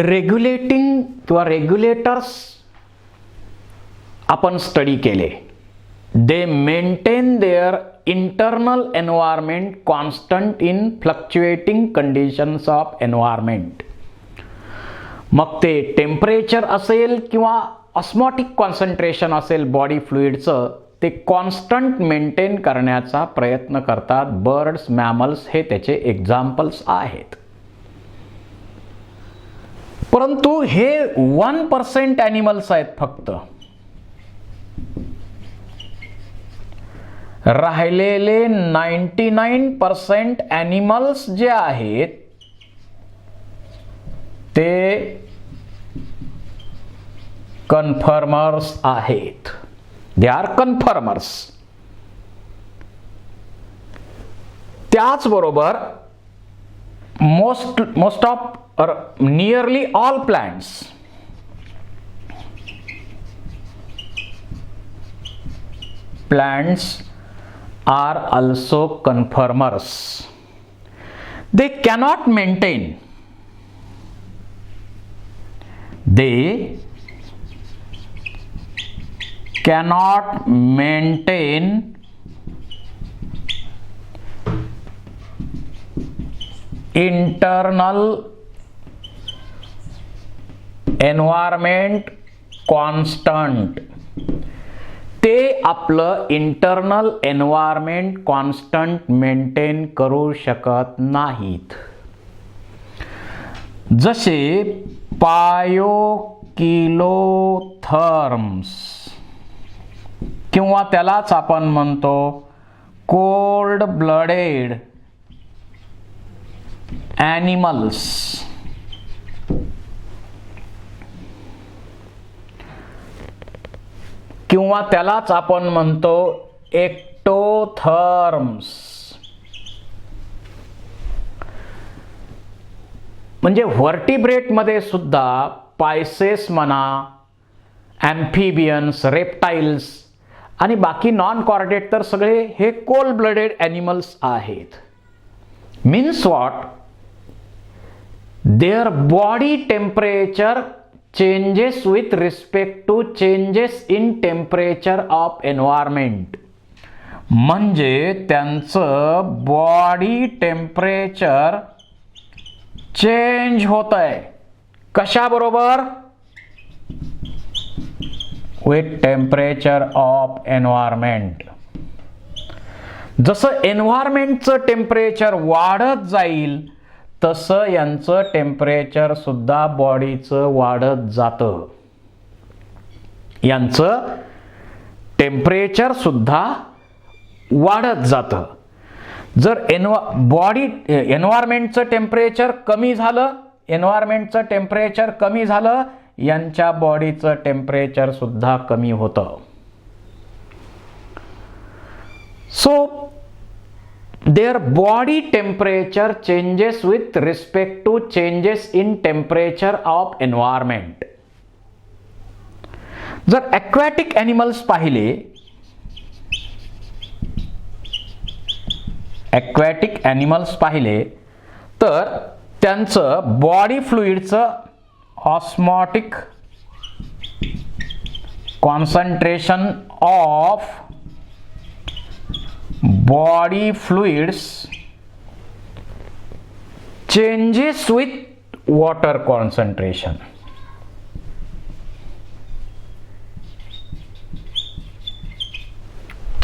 Regulating किंवा regulators आपण study केले. दे maintain their internal environment constant in fluctuating conditions of environment. मग ते टेम्परेचर असेल किंवा ऑस्मॉटिक कॉन्सन्ट्रेशन असेल बॉडी फ्लुइडचं, ते कॉन्स्टंट मेंटेन करण्याचा प्रयत्न करतात. बर्ड्स, मॅमल्स हे त्याचे एक्झाम्पल्स आहेत. परंतु हे 1% ॲनिमल्स आहेत फक्त. राहिलेले 99% ॲनिमल्स जे आहेत ते कन्फर्मर्स आहेत. They are conformers. त्याचबरोबर most of nearly all plants are also conformers. They cannot maintain internal environment constant. ते आपलं इंटरनल एन्व्हायरमेंट कॉन्स्टंट मेंटेन करू शकत नाहीत. जसे पायोकिलोथर्म्स किंवा त्यालाच आपण म्हणतो कोल्ड ब्लडेड ॲनिमल्स. किंवा त्यालाच आपण म्हणतो एक्टोथर्म्स. म्हणजे व्हर्टिब्रेटमध्ये सुद्धा पायसेस म्हणा, ॲम्फिबियन्स, रेप्टाइल्स आणि बाकी नॉन कॉर्डेट तर सगळे हे कोल्ड ब्लडेड ॲनिमल्स आहेत. Means what? There body temperature changes with respect to changes in temperature of environment. म्हणजे त्यांचं बॉडी टेम्परेचर चेंज होत आहे. कशा बरोबर? With temperature of environment. जसं एन्व्हायरमेंटचं टेम्परेचर वाढत जाईल तसं यांचं टेम्परेचर सुद्धा बॉडीचं वाढत जातं. यांचं टेम्परेचर सुद्धा वाढत जातं. जर एन्व्हायरमेंटचं टेम्परेचर कमी झालं, यांच्या बॉडीचं टेम्परेचर सुद्धा कमी होतं. So their body temperature changes with respect to changes in temperature of environment. जर aquatic animals पाहिले, तर त्यांचं बॉडी फ्लुइडचं osmotic concentration of body fluids changes with water concentration.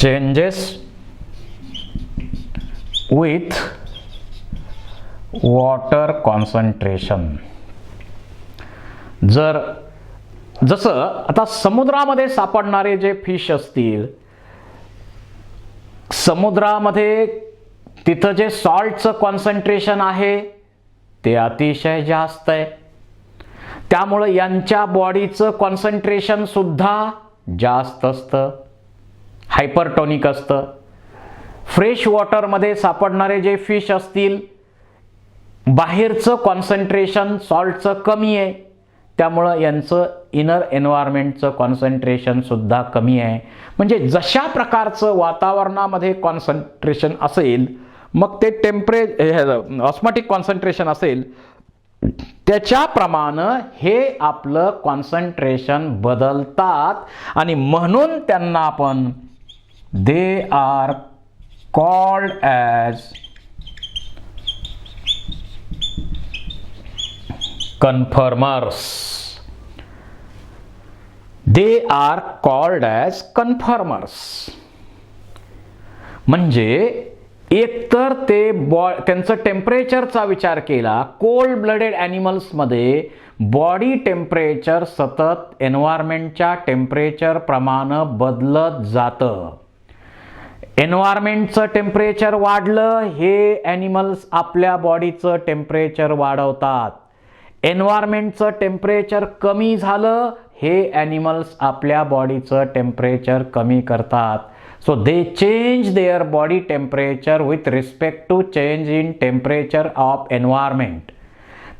Changes with water concentration. जसं आता समुद्रामध्ये सापडणारे जे फिश असतील, समुद्रामध्ये तिथं जे सॉल्टचं कॉन्सन्ट्रेशन आहे ते अतिशय जास्त आहे. त्यामुळं यांच्या बॉडीचं कॉन्सन्ट्रेशन सुद्धा जास्त असतं, हायपरटॉनिक असतं. फ्रेश वॉटरमध्ये सापडणारे जे फिश असतील, बाहेरचं कॉन्सन्ट्रेशन सॉल्टचं कमी आहे, त्यामुळं यांचं इनर एन्व्हायरमेंटचं कॉन्सन्ट्रेशन सुद्धा कमी आहे. म्हणजे जशा प्रकारचं वातावरणामध्ये कॉन्सन्ट्रेशन असेल, मग ते ऑस्मॉटिक कॉन्सन्ट्रेशन असेल, त्याच्याप्रमाणे हे आपलं कॉन्सन्ट्रेशन बदलतात आणि म्हणून त्यांना आपण they are called as conformers. They are called as conformers. म्हणजे एकतर ते त्यांचं टेम्परेचरचा विचार केला, कोल्ड ब्लडेड ॲनिमल्समध्ये बॉडी टेम्परेचर सतत एन्व्हायरमेंटच्या टेम्परेचर प्रमाणे बदलत जातं. एन्व्हायरमेंटचं टेम्परेचर वाढलं, हे ॲनिमल्स आपल्या बॉडीचं टेम्परेचर वाढवतात. एन्व्हायरमेंटचं टेम्परेचर कमी झालं, हे ॲनिमल्स आपल्या बॉडीचं टेम्परेचर कमी करतात. So they change their body temperature with respect to change in temperature of environment.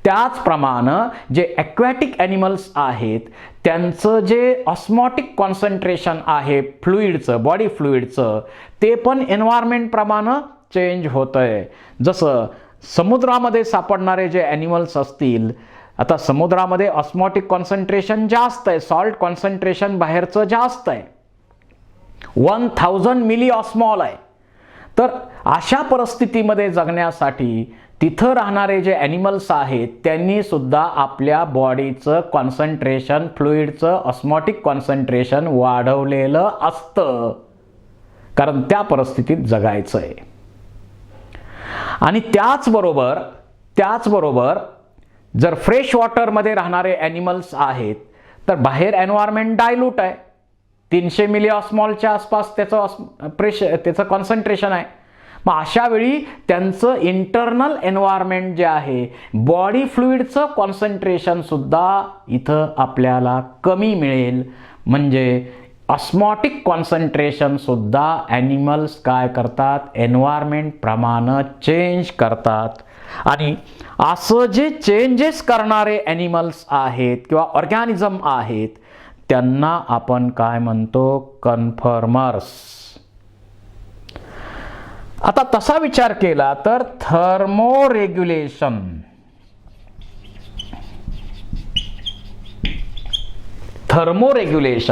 त्याचप्रमाणे जे ॲक्वॅटिक ॲनिमल्स आहेत त्यांचं जे ऑस्मॉटिक कॉन्सन्ट्रेशन आहे फ्लुइडचं, बॉडी फ्लुइडचं, ते पण एन्व्हायरमेंट प्रमाणे चेंज होतंय. जसं समुद्रामध्ये सापडणारे जे ॲनिमल्स असतील, आता समुद्रामध्ये ऑस्मॉटिक कॉन्सन्ट्रेशन जास्त आहे, सॉल्ट कॉन्सन्ट्रेशन बाहेरचं जास्त आहे, 1000 मिली ऑस्मॉल आहे. तर अशा परिस्थितीमध्ये जगण्यासाठी तिथं राहणारे जे ॲनिमल्स आहेत त्यांनी सुद्धा आपल्या बॉडीचं कॉन्सन्ट्रेशन, फ्लुइडचं ऑस्मॉटिक कॉन्सन्ट्रेशन वाढवलेलं असतं, कारण त्या परिस्थितीत जगायचं आहे. आणि त्याचबरोबर जर फ्रेश वॉटरमध्ये राहणारे ॲनिमल्स आहेत तर बाहेर एन्व्हायरमेंट डायल्यूट आहे, 300 मिली ऑस्मॉलच्या आसपास त्याचं कॉन्सन्ट्रेशन आहे. मग अशा वेळी त्यांचं इंटरनल एन्व्हायरमेंट जे आहे, बॉडी फ्लुइडचं कॉन्सन्ट्रेशन सुद्धा इथं आपल्याला कमी मिळेल. म्हणजे ऑस्मॉटिक कॉन्सन्ट्रेशन सुद्धा ॲनिमल्स काय करतात, एन्व्हायरमेंट प्रमाणे चेंज करतात. आणि असं जे चेंजेस करणारे ॲनिमल्स आहेत किंवा ऑर्गॅनिझम आहेत त्यांना आपण काय म्हणतो, कन्फर्मर्स. आता तसा विचार केला तर थर्मोरेग्युलेशन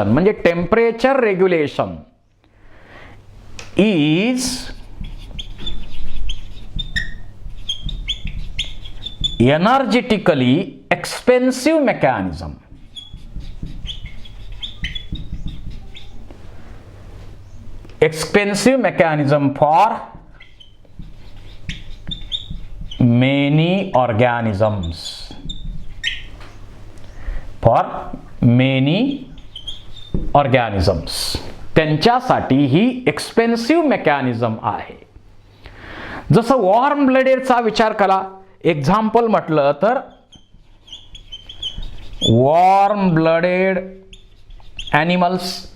म्हणजे temperature regulation is energetically expensive mechanism. Expensive mechanism for many organisms. त्यांच्यासाठी ही एक्सपेन्सिव्ह मेकॅनिझम आहे. जसं वॉर्म ब्लडेडचा विचार करा, एक्झाम्पल म्हटलं तर वॉर्म ब्लडेड ॲनिमल्स,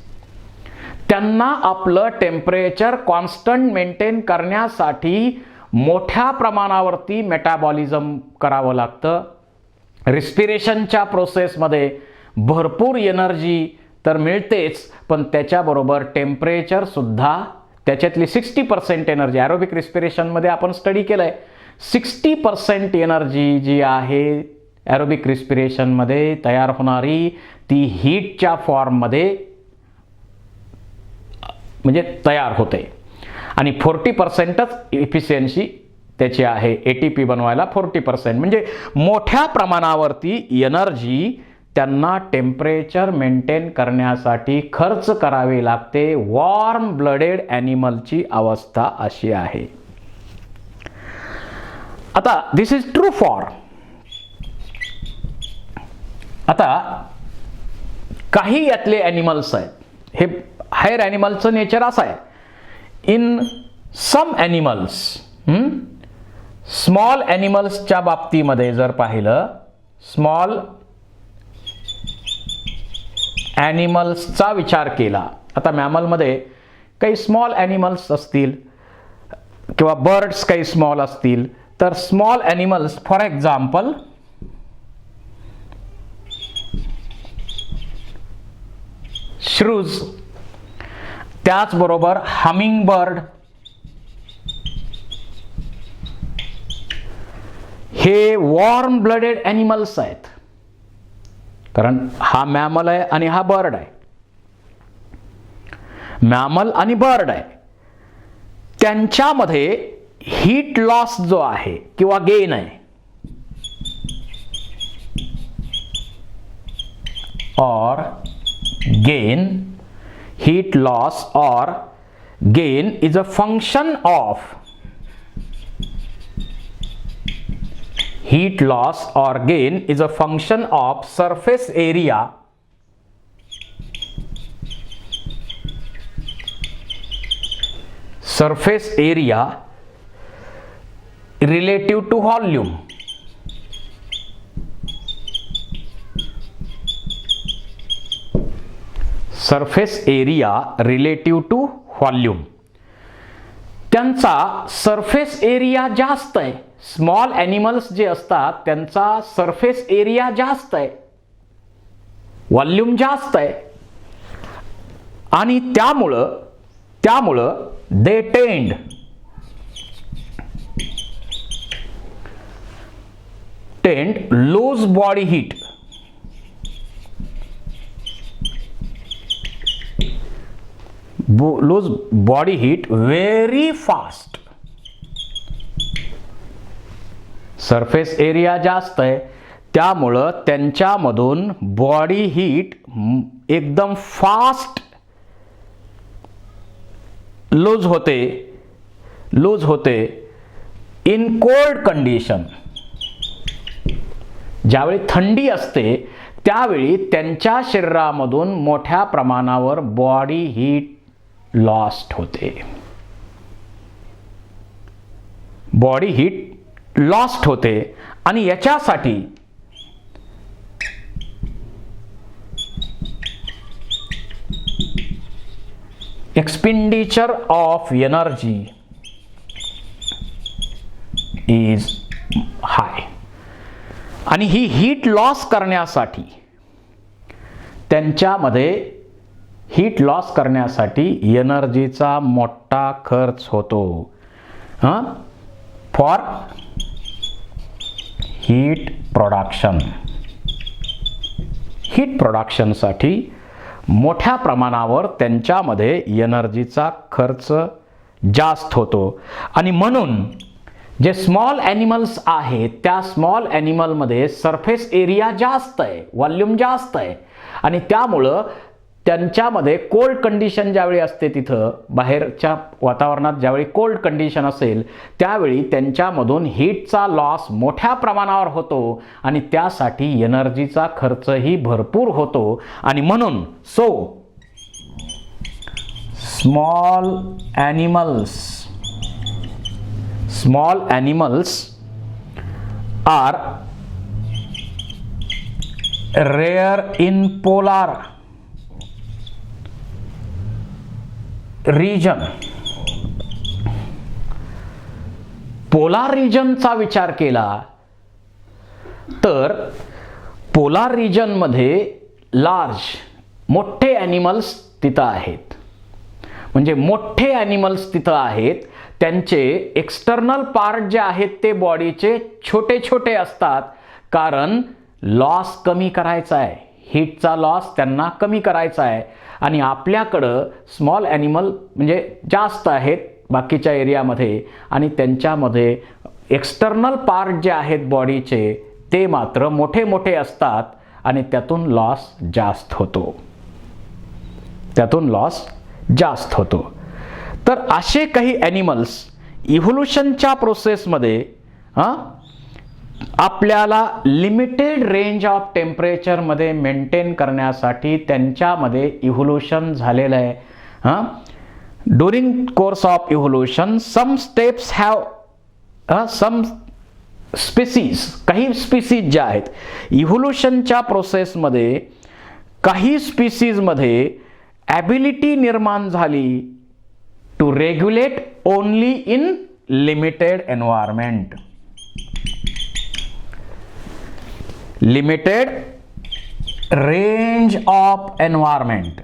त्यांना आपलं टेम्परेचर कॉन्स्टंट मेंटेन करण्यासाठी मोठ्या प्रमाणावरती मेटाबॉलिझम करावं लागतं. रिस्पिरेशनच्या प्रोसेसमध्ये भरपूर एनर्जी तर मिळतेच, पण त्याच्याबरोबर टेम्परेचर सुद्धा, त्याच्यातली 60% एनर्जी ॲरोबिक रिस्पिरेशनमध्ये आपण स्टडी केलंय, 60% एनर्जी जी आहे ॲरोबिक रिस्पिरेशनमध्ये तयार होणारी ती हीटच्या फॉर्ममध्ये म्हणजे तयार होते. आणि 40%च इफिशियन्सी त्याची आहे, ATP बनवायला 40%. म्हणजे मोठ्या प्रमाणावरती एनर्जी त्यांना टेम्परेचर मेंटेन करण्यासाठी खर्च करावी लागते. वॉर्म ब्लडेड ॲनिमलची अवस्था अशी आहे. आता दिस इज ट्रू फॉर, आता काही यातले ॲनिमल्स आहेत, हे हायर ॲनिमलचं नेचर असं आहे. इन सम ॲनिमल्स, स्मॉल ॲनिमल्सच्या बाबतीमध्ये जर पाहिलं, स्मॉल ॲनिमल्सचा विचार केला, आता मॅमलमध्ये काही स्मॉल ॲनिमल्स असतील किंवा बर्ड्स काही स्मॉल असतील, तर स्मॉल ॲनिमल्स फॉर एक्झाम्पल श्रूज, त्याचबरोबर हमिंग बर्ड, हे वॉर्म ब्लडेड ॲनिमल्स आहेत, कारण हा मॅमल आहे आणि हा बर्ड आहे. मॅमल आणि बर्ड आहे, त्यांच्यामध्ये हीट लॉस जो आहे किंवा गेन आहे, or gain, heat loss or gain is a function of heat loss or gain is a function of surface area relative to volume. Surface area relative to volume. त्यांचा surface area जास्त आहे. Small animals जे असतात त्यांचा surface area जास्त आहे, volume जास्त आहे, आणि त्यामुळं they tend lose body heat. Lose body heat very fast. Surface area जास्त आहे त्यामुळं त्यांच्यामधून बॉडी हीट एकदम फास्ट लूज होते इन कोल्ड कंडिशन. ज्यावेळी थंडी असते त्यावेळी त्यांच्या शरीरामधून मोठ्या प्रमाणावर बॉडी हीट लॉस्ट होते. बॉडी हीट लॉस्ट होते आणि याच्यासाठी expenditure of energy is high. आणि ही हीट लॉस करण्यासाठी एनर्जीचा मोठा खर्च होतो. फॉर हीट प्रोडक्शनसाठी मोठ्या प्रमाणावर त्यांच्यामध्ये एनर्जीचा खर्च जास्त होतो. आणि म्हणून जे स्मॉल ॲनिमल्स आहेत त्या स्मॉल ॲनिमलमध्ये सरफेस एरिया जास्त आहे, व्हॉल्यूम जास्त आहे, आणि त्यामुळं त्यांच्यामध्ये कोल्ड कंडिशन ज्यावेळी असते, तिथं बाहेरच्या वातावरणात ज्यावेळी कोल्ड कंडिशन असेल त्यावेळी त्यांच्यामधून हीटचा लॉस मोठ्या प्रमाणावर होतो आणि त्यासाठी एनर्जीचा खर्चही भरपूर होतो. आणि म्हणून small animals are rare in polar region. Polar रिजनचा विचार केला तर पोलार रिजन मध्ये मोठे ॲनिमल्स तिथं आहेत. म्हणजे मोठे ॲनिमल्स तिथं आहेत, त्यांचे एक्सटर्नल पार्ट जे आहेत ते बॉडीचे छोटे छोटे असतात, कारण लॉस कमी करायचा आहे, हीटचा लॉस त्यांना कमी करायचा आहे. आणि आपल्याकडं स्मॉल ॲनिमल म्हणजे जास्त आहेत बाकीच्या एरियामध्ये, आणि त्यांच्यामध्ये एक्सटर्नल पार्ट जे आहेत बॉडीचे ते मात्र मोठे मोठे असतात आणि त्यातून लॉस जास्त होतो. तर असे काही ॲनिमल्स इव्होल्यूशनच्या प्रोसेसमध्ये आपल्याला लिमिटेड रेंज ऑफ टेम्परेचरमध्ये मेंटेन करण्यासाठी त्यांच्यामध्ये इव्होल्यूशन झालेलं आहे. ड्युरिंग कोर्स ऑफ इव्होल्यूशन सम काही स्पीसीज ज्या आहेत इव्होल्यूशनच्या प्रोसेसमध्ये, काही स्पीसीजमध्ये ॲबिलिटी निर्माण झाली to regulate only in limited environment. Limited range of environment.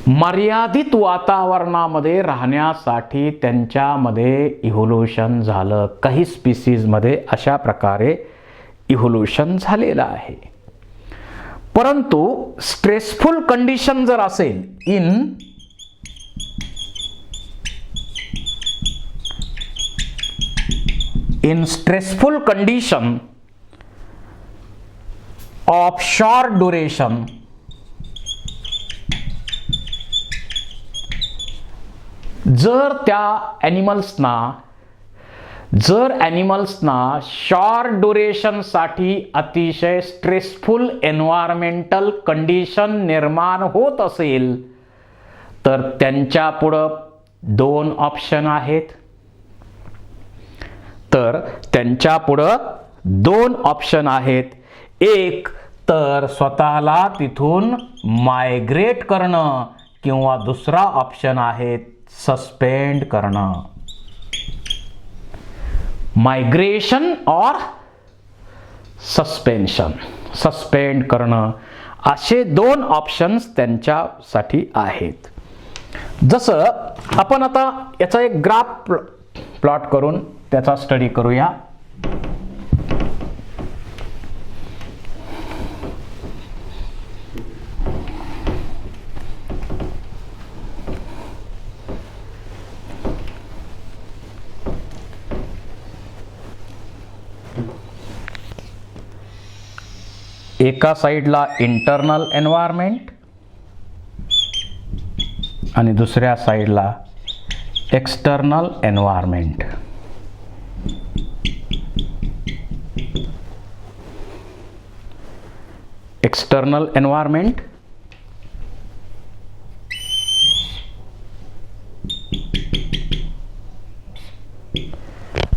मर्यादित वातावरणामध्ये राहण्यासाठी त्यांच्यामध्ये इव्होल्यूशन झालं. काही स्पीसीजमध्ये अशा प्रकारे इव्होल्यूशन झालेलं आहे. परंतु स्ट्रेसफुल कंडिशन जर असेल, in stressful condition of short duration, जर ॲनिमल्सना शॉर्ट ड्युरेशनसाठी अतिशय स्ट्रेसफुल एन्व्हायरमेंटल कंडिशन निर्माण होत असेल, तर त्यांच्या पुढं दोन ऑप्शन आहेत. एक तर स्वतःला तिथून मायग्रेट करणं, किंवा दुसरा ऑप्शन आहे सस्पेंड करणं. मायग्रेशन और सस्पेन्शन, सस्पेंड करणं, असे दोन ऑप्शन्स त्यांच्यासाठी आहेत. जसं आपण आता याचा एक ग्राफ प्लॉट करून त्याचा स्टडी करूया. एका साईडला इंटरनल एन्व्हायरमेंट आणि दुसऱ्या साईडला एक्सटर्नल एन्व्हायरमेंट. एक्सटर्नल एन्व्हायरमेंट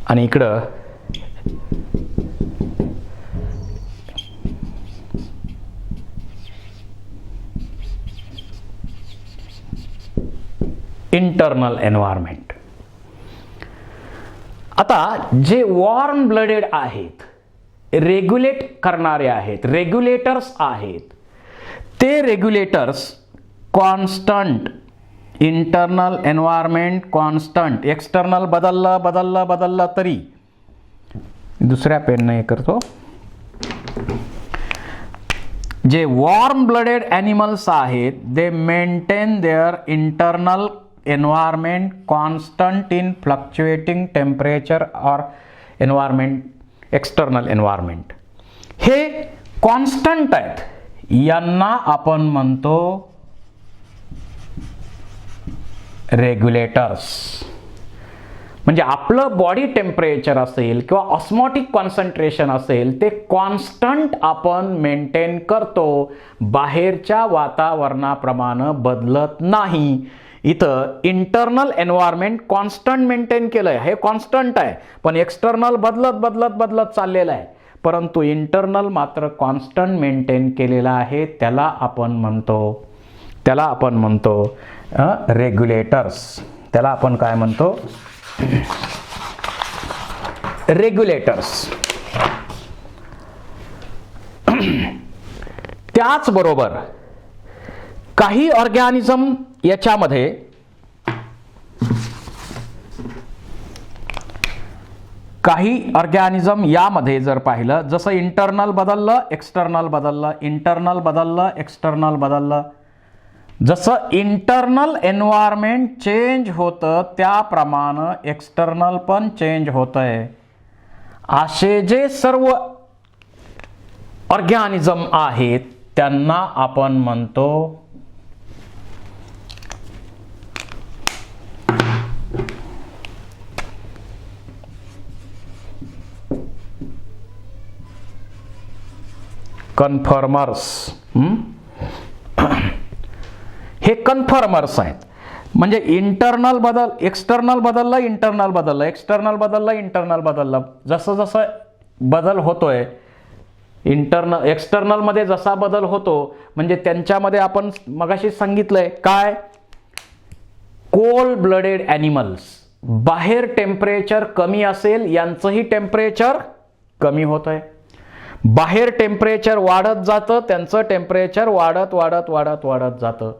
आणि इकडं इंटरनल एन्व्हायरमेंट. आता जे वॉर्म ब्लडेड आहेत, रेग्युलेट करणारे आहेत, रेग्युलेटर्स आहेत, ते regulators constant, internal environment constant, external बदललं तरी, दुसऱ्या पेनने करतो, जे वॉर्म ब्लडेड ॲनिमल्स आहेत, दे maintain their internal environment constant in fluctuating temperature और एन्व्हायरमेंट, एक्सटर्नल एन्व्हायरमेंट. हे कॉन्स्टंट आहेत, यांना आपण म्हणतो रेग्युलेटर्स. म्हणजे आपलं बॉडी टेम्परेचर असेल किंवा ऑस्मॉटिक कॉन्सन्ट्रेशन असेल, ते कॉन्स्टंट आपण मेंटेन करतो, बाहेरच्या वातावरणाप्रमाणे बदलत नाही. इथं इंटरनल एन्व्हायरमेंट कॉन्स्टंट मेंटेन केलंय, हे कॉन्स्टंट आहे, पण एक्सटर्नल बदलत चाललेलं आहे. परंतु इंटरनल मात्र कॉन्स्टंट मेंटेन केलेला आहे. त्याला आपण म्हणतो रेग्युलेटर्स. त्याला आपण काय म्हणतो? रेग्युलेटर्स. त्याचबरोबर काही ऑर्गॅनिझम याच्यामध्ये यामध्ये जर पाहिलं, जसं इंटरनल बदललं, एक्सटर्नल बदललं, इंटरनल बदललं, एक्सटर्नल बदललं, जसं इंटरनल एन्व्हायरमेंट चेंज होतं त्याप्रमाणे एक्सटर्नल पण चेंज होतंय. असे जे सर्व ऑर्गॅनिझम आहेत त्यांना आपण म्हणतो कन्फर्मर्स. हे कन्फर्मर्स आहेत. म्हणजे इंटरनल बदल, एक्सटर्नल बदललं, इंटरनल बदललं, एक्सटर्नल बदललं, इंटरनल बदललं, जसं जसं बदल होतोय एक्सटर्नल मध्ये जसा बदल होतो, म्हणजे त्यांच्यामध्ये आपण मगाशी सांगितलंय काय, कोल्ड ब्लडेड ॲनिमल्स, बाहेर टेम्परेचर कमी असेल यांचंही टेम्परेचर कमी होतंय, बाहेर टेम्परेचर वाढत जातं त्यांचं टेम्परेचर वाढत जातं.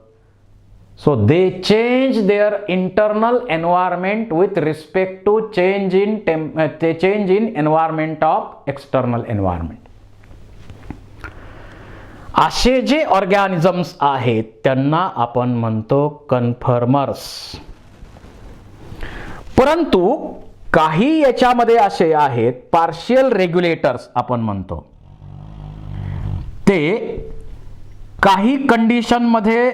So they change their internal environment with respect to change in environment of external environment. असे जे ऑर्गॅनिझम्स आहेत त्यांना आपण म्हणतो कन्फर्मर्स. परंतु काही याच्यामध्ये असे आहेत पार्शियल रेग्युलेटर्स आपण म्हणतो. ते काही कंडिशन मध्ये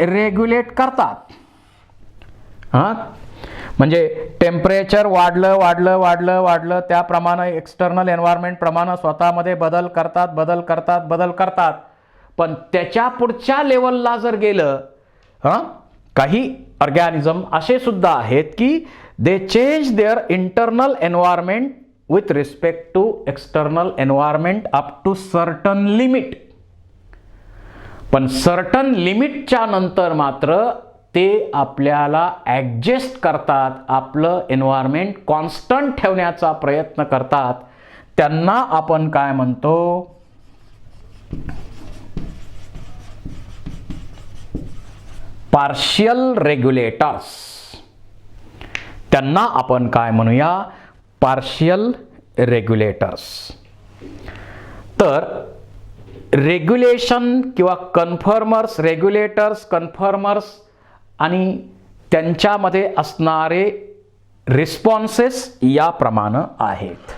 रेग्युलेट करतात. म्हणजे टेम्परेचर वाढलं त्याप्रमाणे एक्सटर्नल एन्व्हायरमेंट प्रमाणे स्वतःमध्ये बदल करतात. पण त्याच्या पुढच्या लेवलला जर गेलं, काही ऑर्गॅनिझम असे सुद्धा आहेत की they change their internal environment with respect to external environment up to certain limit. पण सर्टन लिमिटच्या नंतर मात्र ते आपल्याला ॲडजस्ट करतात, आपलं एन्व्हायरमेंट कॉन्स्टंट ठेवण्याचा प्रयत्न करतात. त्यांना आपण काय म्हणतो? Partial regulators. त्यांना आपण काय म्हणूया? Partial regulators. तर रेग्युलेशन किंवा कन्फर्मर्स, रेग्युलेटर्स, कन्फर्मर्स आणि त्यांच्यामध्ये असणारे रिस्पॉन्सेस याप्रमाणे आहेत.